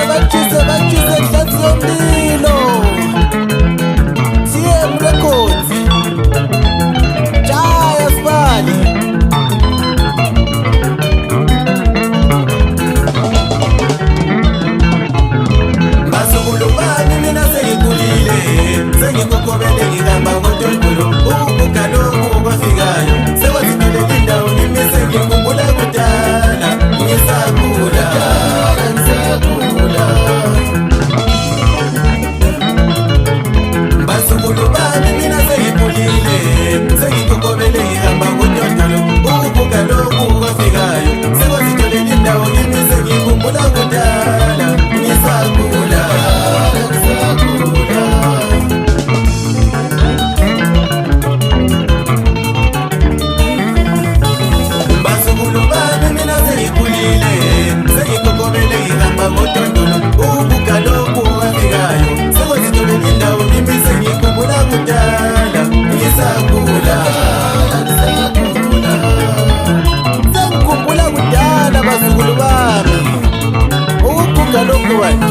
batshise hlansi yomlilo. TM Records, Jaya Sibali. Masukulubani mina sengikhulile, sengikokobele ngihamba ngoDondolo. Ukubuka lokhu okwafikayo sekwazitholela indawo kimi sengikhumbula kudala ngisakhula. Masukulubani mina sengikhulile, sengikokobele ngihamba ngoDondolo. Ukubuka lokhu okwafikayo sekwazitholela indawo kimi sengikhumbula kudala ngisakhula. Masukulubani mina sengikhulile, sengikokobele ngihamba ngoDondolo. Ukubuka lokhu okwafikayo sekwazitholela indawo kimi sengikhumbula kudala ngisakhula. Sengikhumbula kudala bazukulu bami, ukubuka lokhu wena.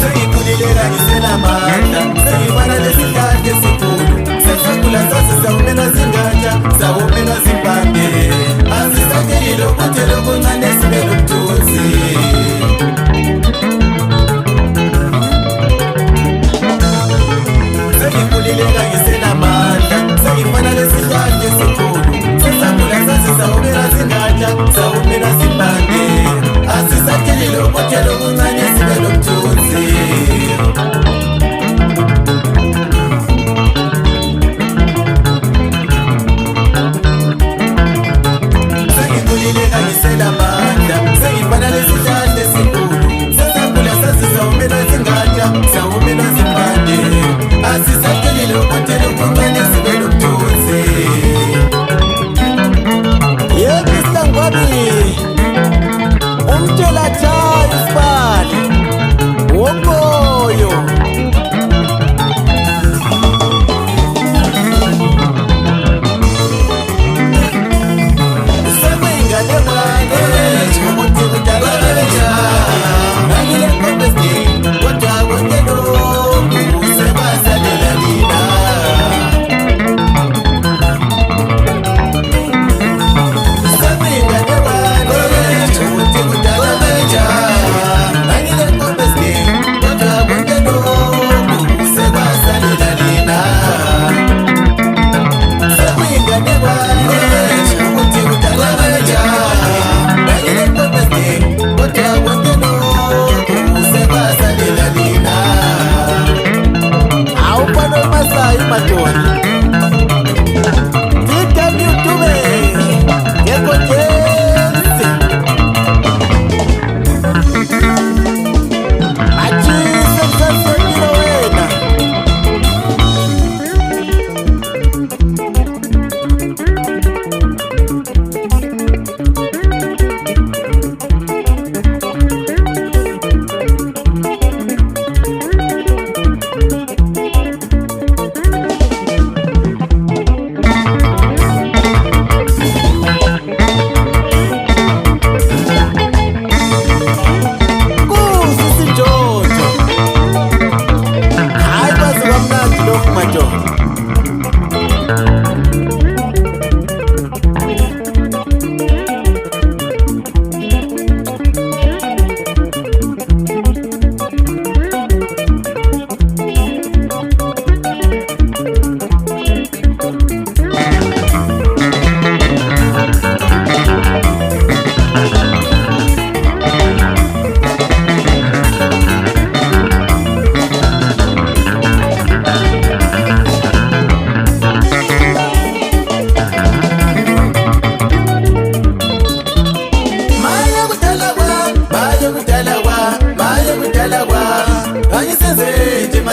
Sengikhulileka ngisenamandla, sengifana lesihlahla esikhulu. Sesakhula sasizawumena zingatsha, zawumena zimpande. Asisakeli lokuthela okuncane sibe lomthunzi. Sengikhulileka ngisenamandla, sengifana lesihlahla esikhulu. Sesakhula sasizawumena zingatsha, zawumena zimpande. Asisakeli lokuthela okuncane sibe lomthunzi. Sengikhulileka ngisenamandla, sengifana lesihlahla esikhulu. Sesakhula sasizawumena zingatsha, zawumena zimpande. Asisakeli lokuthela okuncane sibe lomthunzi. Yebo Sangwabi, umtshela Jaya Sibali, womoyo.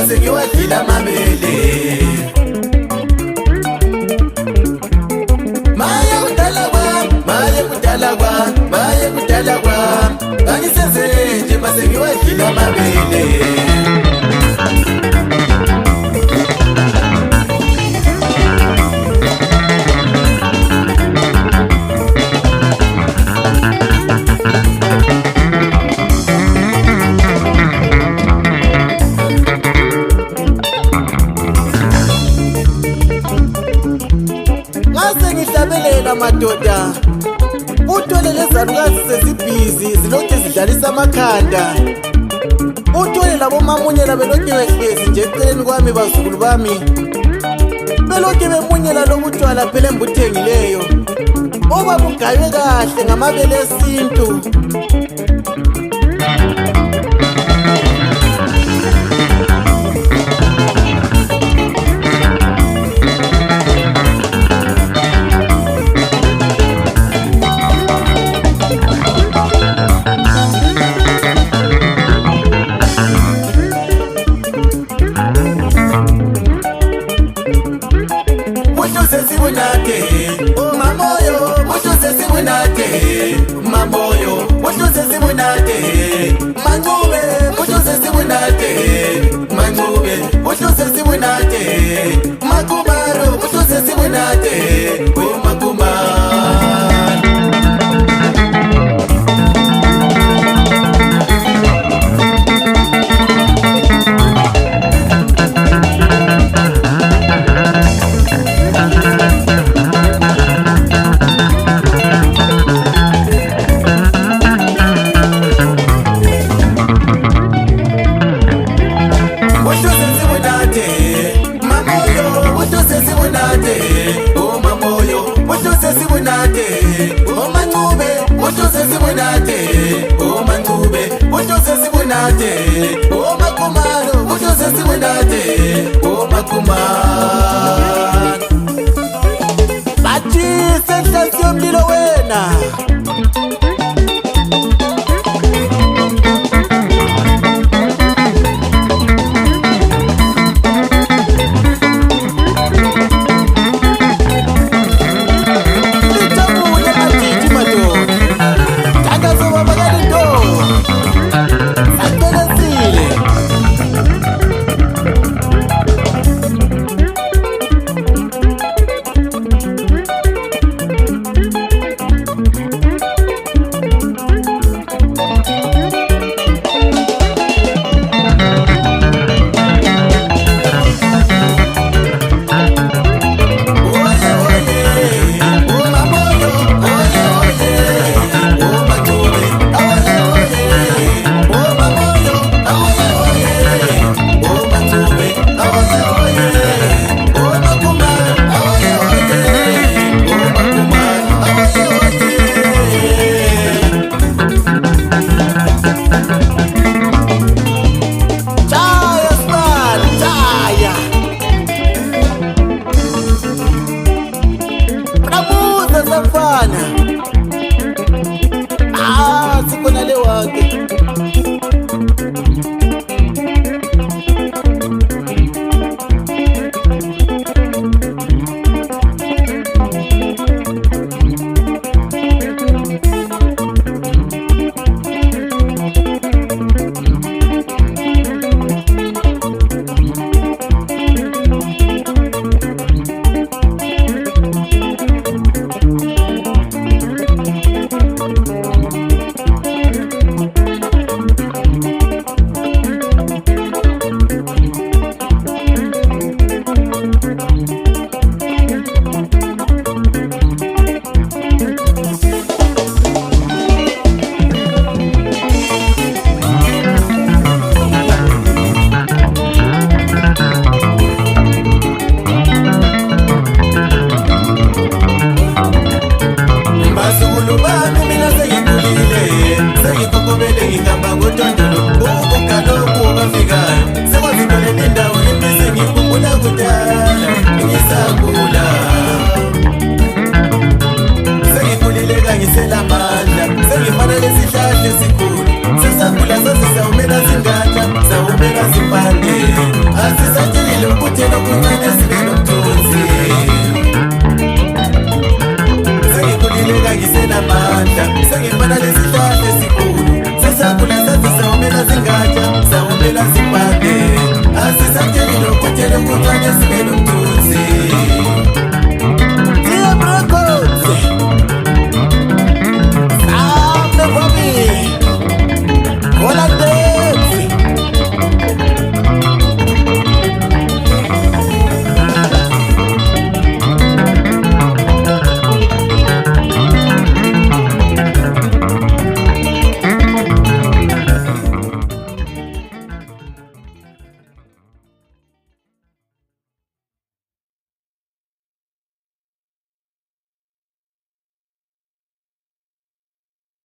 Sengiwadlila amabele. Maya kudala kwami, maya kudala kwami, maya kudala kwami. Angisenze nje masengiwadlila amabele. ngase ngihlabelela madoda uthole lezalukazi sezibhizi zilokhu zidlalisa amakhanda uthole labo mamunyela belokhu behlezi nje eceleni kwami bazukulu bami belokhu bemunyela lokutshwala phela embuthengileyo obabugaywe kahle ngamabele esintu bathi senhlasi yomlilo wena Fana